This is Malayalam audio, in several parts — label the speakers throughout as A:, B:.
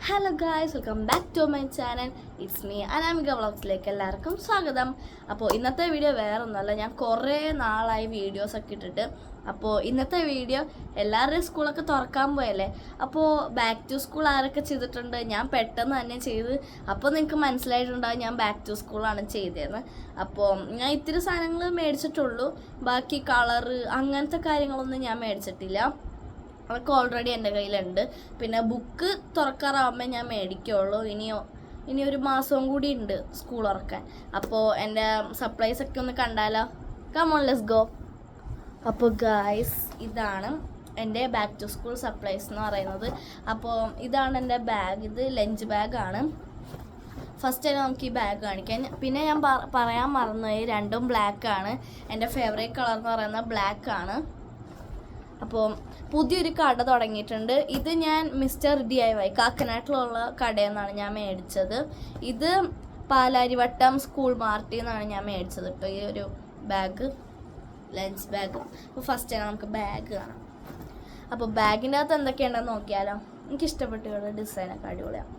A: Hello guys, welcome back to my channel. It's me Anamika വ്ളോഗ്സിലേക്ക് എല്ലാവർക്കും സ്വാഗതം. അപ്പോൾ ഇന്നത്തെ വീഡിയോ വേറെ ഒന്നുമല്ല, ഞാൻ കുറേ നാളായി വീഡിയോസൊക്കെ ഇട്ടിട്ട്. അപ്പോൾ ഇന്നത്തെ വീഡിയോ എല്ലാവരുടെയും സ്കൂളൊക്കെ തുറക്കാൻ പോയല്ലേ, അപ്പോൾ ബാക്ക് ടു സ്കൂൾ ആരൊക്കെ ചെയ്തിട്ടുണ്ട്, ഞാൻ പെട്ടെന്ന് തന്നെ ചെയ്ത്. അപ്പോൾ നിങ്ങൾക്ക് മനസ്സിലായിട്ടുണ്ടാകും ഞാൻ ബാക്ക് ടു സ്കൂളാണ് ചെയ്തതെന്ന്. അപ്പോൾ ഞാൻ ഇത്തിരി സാധനങ്ങൾ മേടിച്ചിട്ടുള്ളൂ, ബാക്കി കളറ് അങ്ങനത്തെ കാര്യങ്ങളൊന്നും ഞാൻ മേടിച്ചിട്ടില്ല. അതൊക്കെ ഓൾറെഡി എൻ്റെ കയ്യിലുണ്ട്. പിന്നെ ബുക്ക് തുറക്കാറാവുമ്പോൾ ഞാൻ മേടിക്കുള്ളൂ. ഇനി ഒരു മാസവും കൂടി ഉണ്ട് സ്കൂൾ തുറക്കാൻ. അപ്പോൾ എൻ്റെ സപ്ലൈസൊക്കെ ഒന്ന് കണ്ടാലോ? Come on, let's go. അപ്പോൾ ഗായ്സ്, ഇതാണ് എൻ്റെ ബാക്ക് ടു സ്കൂൾ സപ്ലൈസ് എന്ന് പറയുന്നത്. അപ്പോൾ ഇതാണ് എൻ്റെ ബാഗ്. ഇത് ലഞ്ച് ബാഗാണ്. ഫസ്റ്റ് തന്നെ നമുക്ക് ഈ ബാഗ് കാണിക്കാം. പിന്നെ ഞാൻ പറയാൻ മറന്നുപോയി, രണ്ടും ബ്ലാക്കാണ്. എൻ്റെ ഫേവറേറ്റ് കളർ എന്ന് പറയുന്നത് ബ്ലാക്കാണ്. അപ്പോൾ പുതിയൊരു കട തുടങ്ങിയിട്ടുണ്ട്. ഇത് ഞാൻ മിസ്റ്റർ DIY കാക്കനാട്ടിലുള്ള കടയിൽ നിന്നാണ് ഞാൻ മേടിച്ചത്. ഇത് പാലാരിവട്ടം സ്കൂൾ മാർട്ടിൽ നിന്നാണ് ഞാൻ മേടിച്ചത് കേട്ടോ, ഈ ഒരു ബാഗ്, ലഞ്ച് ബാഗ്. അപ്പോൾ ഫസ്റ്റ് തന്നെ നമുക്ക് ബാഗ് കാണാം. അപ്പോൾ ബാഗിൻ്റെ അകത്ത് എന്തൊക്കെയുണ്ടെന്ന് നോക്കിയാലോ? എനിക്ക് ഇഷ്ടപ്പെട്ട ഡിസൈനൊക്കെ അടിപൊളിയാണ്.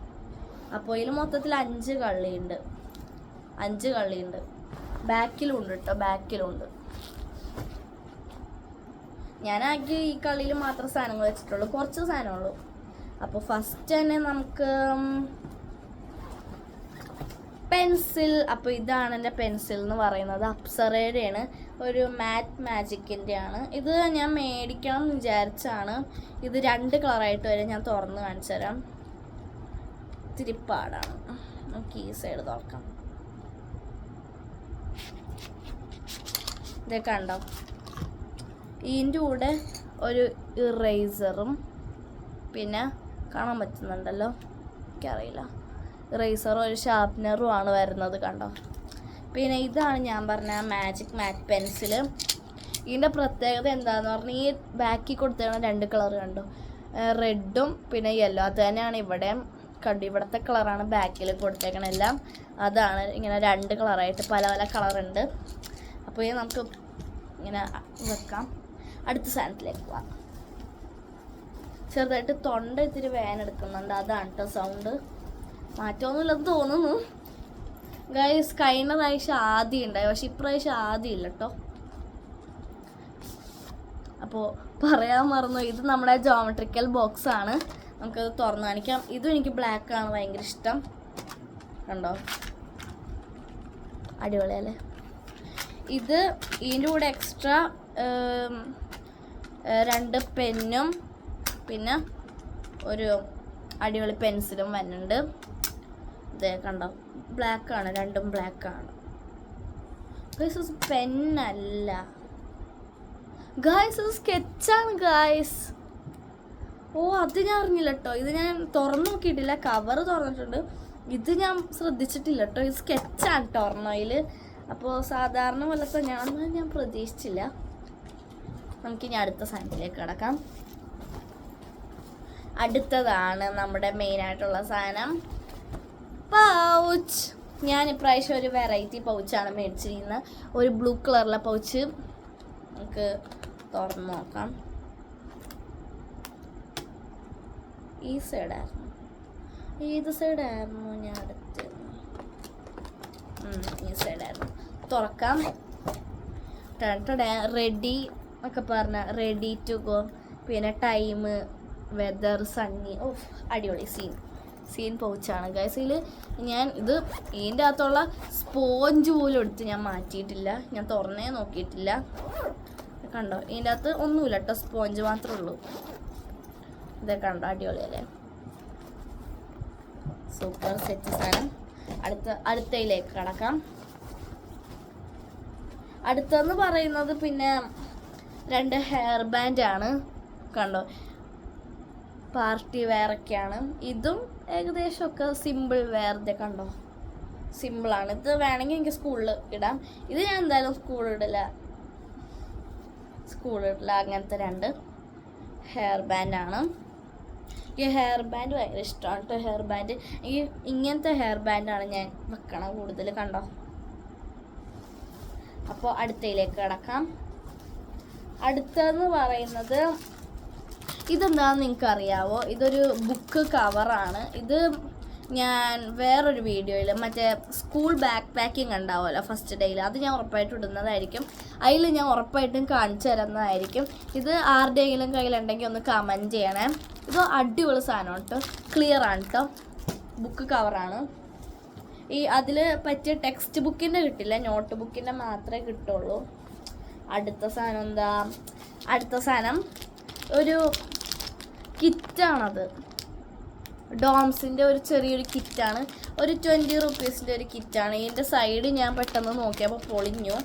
A: അപ്പോൾ ഇതിൽ മൊത്തത്തിൽ 5 കള്ളിയുണ്ട്. ബാക്കിലുണ്ട് കേട്ടോ, ബാക്കിലുണ്ട്. ഞാനാകെ ഈ കളിയിൽ മാത്രം സാധനങ്ങൾ വെച്ചിട്ടുള്ളൂ, കുറച്ച് സാധനമുള്ളൂ. അപ്പോൾ ഫസ്റ്റ് തന്നെ നമുക്ക് പെൻസിൽ. അപ്പോൾ ഇതാണ് എൻ്റെ പെൻസിൽ എന്ന് പറയുന്നത്. അപ്സറയുടെയാണ്, ഒരു മാജിക്കിൻ്റെ ആണ്. ഇത് ഞാൻ മേടിക്കണം എന്ന് വിചാരിച്ചാണ്. ഇത് 2 കളറായിട്ട് വരെ. ഞാൻ തുറന്ന് കാണിച്ചു തരാം. ഇത്തിരി പാടാണ്. നമുക്ക് ഈ സൈഡ് തുറക്കാം. ഇതൊക്കെ കണ്ടോ? ഇതിൻ്റെ കൂടെ ഒരു ഇറേസറും, പിന്നെ കാണാൻ പറ്റുന്നുണ്ടല്ലോ, എനിക്കറിയില്ല, ഇറേസറും ഒരു ഷാർപ്നറും ആണ് വരുന്നത്, കണ്ടോ? പിന്നെ ഇതാണ് ഞാൻ പറഞ്ഞ മാജിക് മാറ്റ് പെൻസിൽ. ഇതിൻ്റെ പ്രത്യേകത എന്താണെന്ന് പറഞ്ഞാൽ, ഈ ബാക്കിൽ കൊടുത്തേക്കുന്ന 2 കളർ കണ്ടോ, റെഡും പിന്നെ യെല്ലോ. അത് തന്നെയാണ് ഇവിടെ കണ്ടു. ഇവിടുത്തെ കളറാണ് ബാക്കിൽ കൊടുത്തേക്കണ എല്ലാം. അതാണ് ഇങ്ങനെ 2 കളറായിട്ട് പല പല കളറുണ്ട്. അപ്പോൾ ഇത് നമുക്ക് ഇങ്ങനെ വെക്കാം. അടുത്ത സാധനത്തിലേക്ക് പോവാം. ചെറുതായിട്ട് തൊണ്ട ഇത്തിരി വേനെടുക്കുന്നുണ്ട്, അതാണ് കേട്ടോ സൗണ്ട്. മാറ്റമൊന്നുമില്ലെന്ന് തോന്നുന്നു ഗൈസ്. കഴിഞ്ഞ പ്രാവശ്യം ആദ്യം ഉണ്ടായി, പക്ഷെ ഇപ്രാവശ്യം ആദ്യം ഇല്ല കേട്ടോ. അപ്പോൾ പറയാൻ മറന്നു, ഇത് നമ്മുടെ ജോമെട്രിക്കൽ ബോക്സ് ആണ്. നമുക്കത് തുറന്ന് കാണിക്കാം. ഇതും എനിക്ക് ബ്ലാക്കാണ് ഭയങ്കര ഇഷ്ടം, കണ്ടോ? അടിപൊളിയല്ലേ? ഇത് ഇതിൻ്റെ കൂടെ എക്സ്ട്രാ 2 പെന്നും പിന്നെ ഒരു അടിപൊളി പെൻസിലും വരുന്നുണ്ട്. ഇതേ കണ്ടോ, ബ്ലാക്കാണ്, രണ്ടും ബ്ലാക്കാണ്. ഗൈസ് പെന്നല്ല ഗായ്സ്, സ്കെച്ചാണ് ഗായ്സ്. ഓ, അത് ഞാൻ അറിഞ്ഞില്ല കേട്ടോ. ഇത് ഞാൻ തുറന്നു നോക്കിയിട്ടില്ല, കവർ തുറന്നിട്ടുണ്ട്. ഇത് ഞാൻ ശ്രദ്ധിച്ചിട്ടില്ല കേട്ടോ. ഇത് സ്കെച്ചാണ് കേട്ടോ ഒരെണ്ണയിൽ. അപ്പോൾ സാധാരണ പോലത്തെ ഞാൻ പ്രതീക്ഷിച്ചില്ല. നമുക്കിനി അടുത്ത സാധനത്തിലേക്ക് കിടക്കാം. അടുത്തതാണ് നമ്മുടെ മെയിനായിട്ടുള്ള സാധനം, പൗച്ച്. ഞാൻ ഇപ്രാവശ്യം ഒരു വെറൈറ്റി പൗച്ചാണ് മേടിച്ചിരിക്കുന്നത്, ഒരു ബ്ലൂ കളറിലെ പൗച്ച്. നമുക്ക് തുറന്ന് നോക്കാം. ഈ സൈഡായിരുന്നു, ഏത് സൈഡായിരുന്നു ഞാൻ അടുത്ത്? ഈ സൈഡായിരുന്നു. തുറക്കാം. റെഡി ഒക്കെ പറഞ്ഞ റെഡി ടു ഗോ. പിന്നെ ടൈം, വെതർ, സണ്ണി. ഓ, അടിപൊളി സീൻ പൗച്ചാണ് ഗൈസ്. ഞാൻ ഇതിൻ്റെ അകത്തുള്ള സ്പോഞ്ച് പോലും എടുത്ത് ഞാൻ മാറ്റിയിട്ടില്ല, ഞാൻ തുറന്നേ നോക്കിയിട്ടില്ല. കണ്ടോ, ഇതിൻ്റെ അകത്ത് ഒന്നുമില്ല കേട്ടോ, സ്പോഞ്ച് മാത്രമേ ഉള്ളൂ. ഇതൊക്കെ കണ്ടോ, അടിപൊളിയല്ലേ? സൂപ്പർ സെറ്റ് സാധനം. അടുത്തയിലേക്ക് കിടക്കാം. അടുത്തെന്ന് പറയുന്നത് പിന്നെ 2 ഹെയർ ബാൻഡാണ്, കണ്ടോ? പാർട്ടി വെയറൊക്കെയാണ്. ഇതും ഏകദേശമൊക്കെ സിമ്പിൾ വെയർ. ഇതൊക്കെ കണ്ടോ, സിമ്പിളാണ്. ഇത് വേണമെങ്കിൽ എനിക്ക് സ്കൂളിൽ ഇടാം. ഇത് ഞാൻ എന്തായാലും സ്കൂളിടില്ല. അങ്ങനത്തെ 2 ഹെയർ ബാൻഡാണ്. ഈ ഹെയർ ബാൻഡ് ഭയങ്കര ഇഷ്ടമാണ് കേട്ടോ. ഹെയർ ബാൻഡ്, ഇങ്ങനത്തെ ഹെയർ ബാൻഡാണ് ഞാൻ വെക്കണം കൂടുതൽ, കണ്ടോ? അപ്പോൾ അടുത്തയിലേക്ക് കിടക്കാം. അടുത്തതെന്ന് പറയുന്നത് ഇതെന്താണെന്ന് നിങ്ങൾക്ക് അറിയാവോ? ഇതൊരു ബുക്ക് കവറാണ്. ഇത് ഞാൻ വേറൊരു വീഡിയോയിൽ മറ്റേ സ്കൂൾ ബാക്ക് പാക്കിങ് ഉണ്ടാവുമല്ലോ ഫസ്റ്റ് ഡേയിൽ, അത് ഞാൻ ഉറപ്പായിട്ടും ഇടുന്നതായിരിക്കും. അതിൽ ഞാൻ ഉറപ്പായിട്ടും കാണിച്ചു തരുന്നതായിരിക്കും. ഇത് ആരുടെയെങ്കിലും കയ്യിലുണ്ടെങ്കിൽ ഒന്ന് കമൻറ്റ് ചെയ്യണേ. ഇത് അടിപൊളി സാധനമാണ് കേട്ടോ, ക്ലിയർ ആണ് കേട്ടോ, ബുക്ക് കവറാണ്. ഈ അതിൽ പറ്റിയ ടെക്സ്റ്റ് ബുക്കിൻ്റെ കിട്ടില്ല, നോട്ട് ബുക്കിൻ്റെ മാത്രമേ കിട്ടുള്ളൂ. അടുത്ത സാധനം എന്താ? അടുത്ത സാധനം ഒരു കിറ്റാണത്. ഡോംസിൻ്റെ ഒരു ചെറിയൊരു കിറ്റാണ്, ഒരു 20 റുപ്പീസിൻ്റെ ഒരു കിറ്റാണ്. ഇതിൻ്റെ സൈഡ് ഞാൻ പെട്ടെന്ന് നോക്കിയപ്പോൾ പൊളിഞ്ഞു.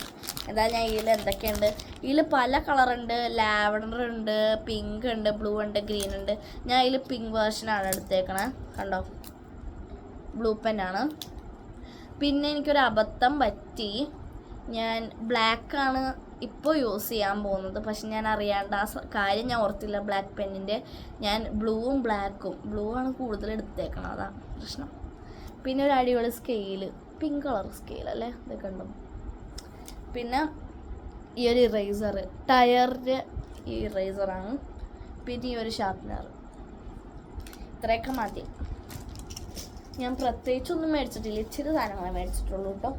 A: എന്താ ഞാൻ ഇതിൽ എന്തൊക്കെയുണ്ട്, ഇതിൽ പല കളറുണ്ട്. ലാവൻഡർ ഉണ്ട്, പിങ്ക് ഉണ്ട്, ബ്ലൂ ഉണ്ട്, ഗ്രീൻ ഉണ്ട്. ഞാൻ ഇതിൽ പിങ്ക് വേർഷനാണ് എടുത്തേക്കണേ, കണ്ടോ, ബ്ലൂ പെന്നാണ്. പിന്നെ എനിക്കൊരു അബദ്ധം പറ്റി, ഞാൻ ബ്ലാക്കാണ് ഇപ്പോൾ യൂസ് ചെയ്യാൻ പോകുന്നത്. പക്ഷെ ഞാൻ അറിയാണ്ട് ആ കാര്യം ഞാൻ ഓർത്തില്ല ബ്ലാക്ക് പെന്നിൻ്റെ. ഞാൻ ബ്ലൂവും ബ്ലാക്കും, ബ്ലൂ ആണ് കൂടുതൽ എടുത്തേക്കണം, അതാണ് പ്രശ്നം. പിന്നെ ഒരു അടിപൊളി സ്കെയില്, പിങ്ക് കളർ സ്കെയിൽ അല്ലേ, ഇതൊക്കെ ഉണ്ടോ. പിന്നെ ഈ ഒരു ഇറേസർ, ടയറിൻ്റെ ഈ ഇറേസറാണ്. പിന്നെ ഈ ഒരു ഷാർപ്പ്നർ. ഇത്രയൊക്കെ മതി. ഞാൻ പ്രത്യേകിച്ചൊന്നും മേടിച്ചിട്ടില്ല, ഇച്ചിരി സാധനങ്ങളെ മേടിച്ചിട്ടുള്ളൂ കേട്ടോ.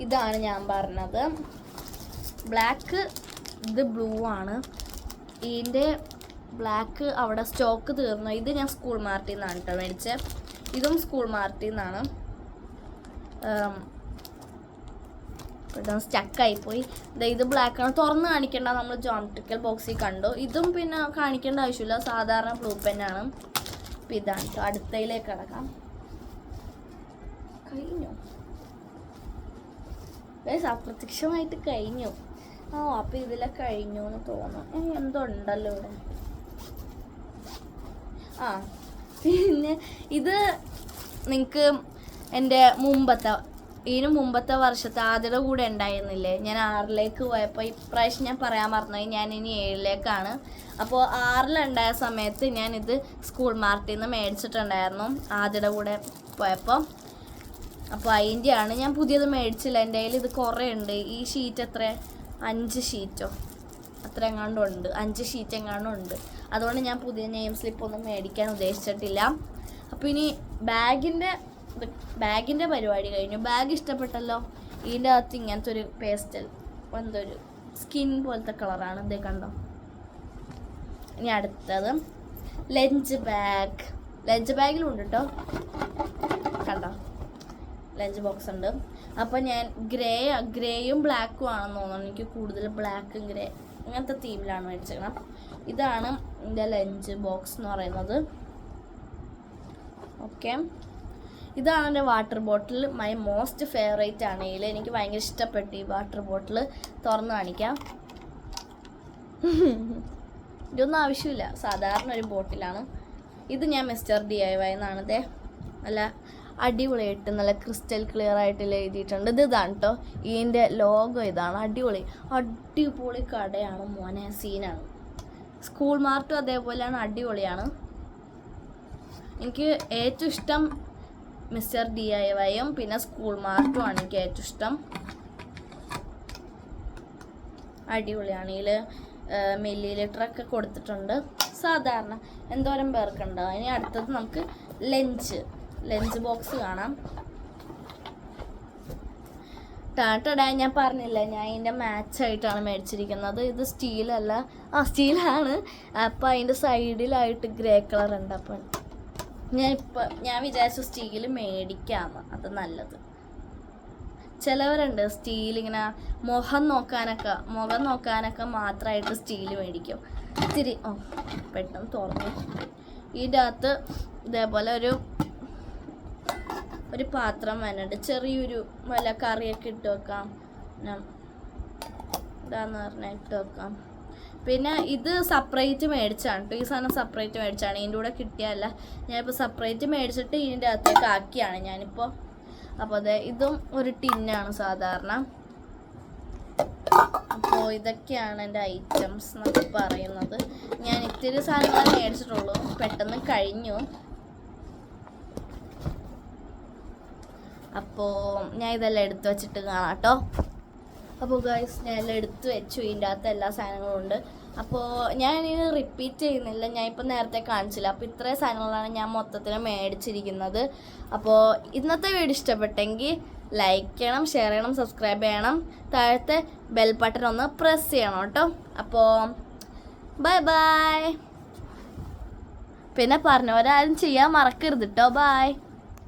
A: ഇതാണ് ഞാൻ പറഞ്ഞത് ബ്ലാക്ക്. ഇത് ബ്ലൂ ആണ്. ഇതിൻ്റെ ബ്ലാക്ക് അവിടെ സ്റ്റോക്ക് തീർന്നു. ഇത് ഞാൻ സ്കൂൾ മാർട്ടിൽ നിന്നാണ് കേട്ടോ മേടിച്ചത്. ഇതും സ്കൂൾ മാർട്ടിൽ നിന്നാണ്. പെട്ടെന്ന് സ്റ്റക്കായിപ്പോയി. ഇത് ബ്ലാക്കാണ്, തുറന്ന് കാണിക്കേണ്ട, നമ്മൾ ജോമെട്രിക്കൽ ബോക്സിൽ കണ്ടു. ഇതും പിന്നെ കാണിക്കേണ്ട ആവശ്യമില്ല, സാധാരണ ബ്ലൂ പെന്നാണ്. അപ്പം ഇതാണ് കേട്ടോ. അടുത്തയിലേക്ക് കിടക്കാം. കഴിഞ്ഞു, അപ്രത്യക്ഷമായിട്ട് കഴിഞ്ഞു. അപ്പം ഇതിലെ കഴിഞ്ഞു എന്ന് തോന്നുന്നു. എന്തോ ഉണ്ടല്ലോ ഇവിടെ. പിന്നെ ഇത് നിങ്ങൾക്ക് എൻ്റെ ഇതിന് മുമ്പത്തെ വർഷത്തെ ആദ്യയുടെ കൂടെ ഉണ്ടായിരുന്നില്ലേ, ഞാൻ 6ലേക്ക് പോയപ്പോൾ. ഇപ്രാവശ്യം ഞാൻ പറയാൻ മറന്നുപോയി, ഞാൻ ഇനി 7ലേക്കാണ്. അപ്പോൾ 6ലുണ്ടായ സമയത്ത് ഞാനിത് സ്കൂൾ മാർട്ടിൽ നിന്ന് മേടിച്ചിട്ടുണ്ടായിരുന്നു ആദ്യയുടെ കൂടെ പോയപ്പോൾ. അപ്പോൾ അതിൻ്റെയാണ്, ഞാൻ പുതിയത് മേടിച്ചില്ല. എൻ്റെ കയ്യിൽ ഇത് കുറേ ഉണ്ട്. ഈ ഷീറ്റ് എത്ര, 5 ഷീറ്റോ അത്ര എങ്ങാണ്ടും ഉണ്ട്, 5 ഷീറ്റ് എങ്ങാണ്ടും ഉണ്ട്. അതുകൊണ്ട് ഞാൻ പുതിയ നെയിം സ്ലിപ്പൊന്നും മേടിക്കാൻ ഉദ്ദേശിച്ചിട്ടില്ല. അപ്പോൾ ഇനി ബാഗിൻ്റെ പരിപാടി കഴിഞ്ഞു. ബാഗ് ഇഷ്ടപ്പെട്ടല്ലോ. ഇതിൻ്റെ അകത്ത് ഇങ്ങനത്തെ ഒരു പേസ്റ്റൽ, എന്തൊരു സ്കിൻ പോലത്തെ കളറാണ്, ഇതേ കണ്ടോ. ഇനി അടുത്തത് ലഞ്ച് ബാഗ്. ലഞ്ച് ബാഗിലും ഉണ്ട് കേട്ടോ, കണ്ടോ, ലഞ്ച് ബോക്സ് ഉണ്ട്. അപ്പോൾ ഞാൻ ഗ്രേയും ബ്ലാക്കും ആണെന്ന് തോന്നുന്നു. എനിക്ക് കൂടുതൽ ബ്ലാക്കും ഗ്രേ അങ്ങനത്തെ തീമിലാണ് മേടിച്ചേക്കണം. ഇതാണ് എൻ്റെ ലഞ്ച് ബോക്സ് എന്ന് പറയുന്നത്. ഓക്കെ, ഇതാണ് എൻ്റെ water bottle. My most favourite ആണ്. ഇതിൽ എനിക്ക് ഭയങ്കര ഇഷ്ടപ്പെട്ടു ഈ വാട്ടർ ബോട്ടിൽ. തുറന്ന് കാണിക്കാം. ഇതൊന്നും ആവശ്യമില്ല, സാധാരണ ഒരു ബോട്ടിലാണ്. ഇത് ഞാൻ മിസ്റ്റർ DIY എന്നാണ്. ഇതേ നല്ല അടിപൊളിയായിട്ട് നല്ല ക്രിസ്റ്റൽ ക്ലിയർ ആയിട്ട് എഴുതിയിട്ടുണ്ട്. ഇതാണ് കേട്ടോ, ഇതിൻ്റെ ലോഗോ ഇതാണ്. അടിപൊളി കടയാണ് മോനെ, സീനാണ്. സ്കൂൾ മാർട്ടും അതേപോലെയാണ്, അടിപൊളിയാണ്. എനിക്ക് ഏറ്റവും ഇഷ്ടം മിസ്റ്റർ DIYയും പിന്നെ സ്കൂൾ മാർട്ടും ആണ് എനിക്ക് ഏറ്റവും ഇഷ്ടം. അടിപൊളിയാണ്. ഇതിൽ മില്ലി ലിറ്ററൊക്കെ കൊടുത്തിട്ടുണ്ട്. സാധാരണ എന്തോരം പേർക്കുണ്ടാവും. ഇനി അടുത്തത് നമുക്ക് ലഞ്ച് ബോക്സ് കാണാം. ടാട്ടടാ, ഞാൻ പറഞ്ഞില്ല ഞാൻ ഇതിൻ്റെ മാച്ചായിട്ടാണ് മേടിച്ചിരിക്കുന്നത്. ഇത് സ്റ്റീലല്ല, സ്റ്റീലാണ്. അപ്പം അതിൻ്റെ സൈഡിലായിട്ട് ഗ്രേ കളർ ഉണ്ട്. അപ്പം ഞാൻ വിചാരിച്ചു സ്റ്റീൽ മേടിക്കാമെന്ന്, അത് നല്ലത്. ചിലവരുണ്ട് സ്റ്റീൽ ഇങ്ങനെ മുഖം നോക്കാനൊക്കെ മാത്രമായിട്ട് സ്റ്റീൽ മേടിക്കും. ഇത്തിരി പെട്ടെന്ന് തുറന്നു. ഇതിൻ്റെ അകത്ത് ഇതേപോലെ ഒരു പാത്രം വേണുണ്ട്, ചെറിയൊരു വല്ല കറിയൊക്കെ ഇട്ട് വെക്കാം. ഇതാന്ന് പറഞ്ഞാൽ ഇട്ട് വെക്കാം. പിന്നെ ഇത് സെപ്പറേറ്റ് മേടിച്ചാണ് കേട്ടോ, ഈ സാധനം സെപ്പറേറ്റ് മേടിച്ചാണ്. ഇതിൻ്റെ കൂടെ കിട്ടിയല്ല, ഞാനിപ്പോൾ സെപ്പറേറ്റ് മേടിച്ചിട്ട് ഇതിൻ്റെ അകത്തേക്ക് ആക്കിയാണ് ഞാനിപ്പോൾ. അപ്പോൾ അതെ, ഇതും ഒരു ടിന്നാണ് സാധാരണ. അപ്പോൾ ഇതൊക്കെയാണ് എൻ്റെ ഐറ്റംസ് എന്നൊക്കെ പറയുന്നത്. ഞാൻ ഇത്തിരി സാധനങ്ങൾ മേടിച്ചിട്ടുള്ളൂ, പെട്ടെന്ന് കഴിഞ്ഞു. അപ്പോൾ ഞാൻ ഇതെല്ലാം എടുത്തു വെച്ചിട്ട് കാണാം കേട്ടോ. അപ്പോൾ ഗൈസ്, ഞാൻ എല്ലാം എടുത്തു വെച്ചു. ഇതിൻ്റെ അകത്ത് എല്ലാ സാധനങ്ങളും ഉണ്ട്. അപ്പോൾ ഞാൻ ഇനി റിപ്പീറ്റ് ചെയ്യുന്നില്ല, ഞാൻ ഇപ്പോൾ നേരത്തെ കാണിച്ചില്ല. അപ്പോൾ ഇത്രയും സാധനങ്ങളാണ് ഞാൻ മൊത്തത്തിൽ മേടിച്ചിരിക്കുന്നത്. അപ്പോൾ ഇന്നത്തെ വീഡിയോ ഇഷ്ടപ്പെട്ടെങ്കിൽ ലൈക്ക് ചെയ്യണം, ഷെയർ ചെയ്യണം, സബ്സ്ക്രൈബ് ചെയ്യണം, താഴത്തെ ബെൽ ബട്ടൺ ഒന്ന് പ്രസ് ചെയ്യണം കേട്ടോ. അപ്പോൾ ബൈ ബൈ. പിന്നെ പറഞ്ഞവരാരും ചെയ്യാൻ മറക്കരുത് കേട്ടോ. ബൈ.